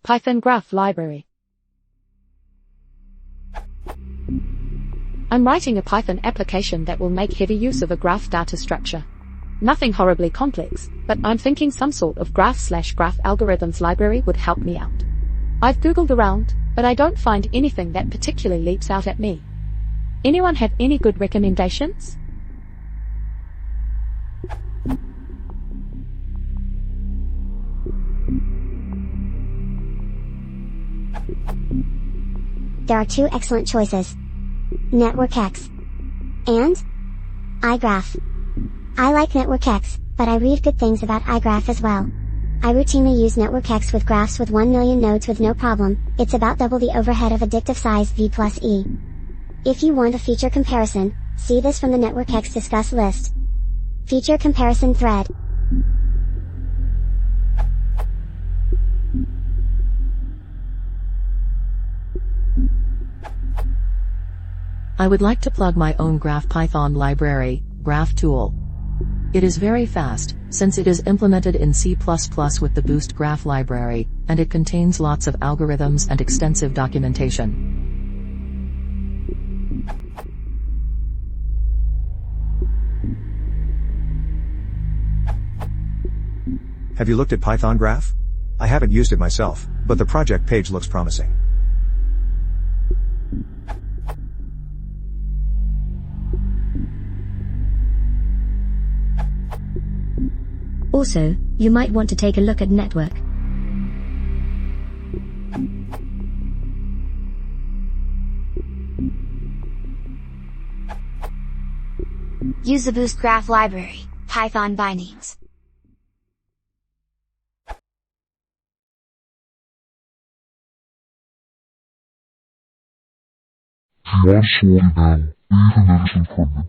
Python Graph Library. I'm writing a Python application that will make heavy use of a graph data structure. Nothing horribly complex, but I'm thinking some sort of graph/graph algorithms library would help me out. I've Googled around, but I don't find anything that particularly leaps out at me. Anyone have any good recommendations? There are two excellent choices: NetworkX and iGraph. I like NetworkX, but I read good things about iGraph as well. I routinely use NetworkX with graphs with 1 million nodes with no problem. It's about double the overhead of addictive size V plus E. If you want a feature comparison, see this from the NetworkX discuss list. Feature comparison thread. I would like to plug my own Graph Python library, GraphTool. It is very fast, since it is implemented in C++ with the Boost Graph library, and it contains lots of algorithms and extensive documentation. Have you looked at Python Graph? I haven't used it myself, but the project page looks promising. Also, you might want to take a look at Network. Use the Boost Graph library, Python bindings. You are sorry now. Leave a notice for me.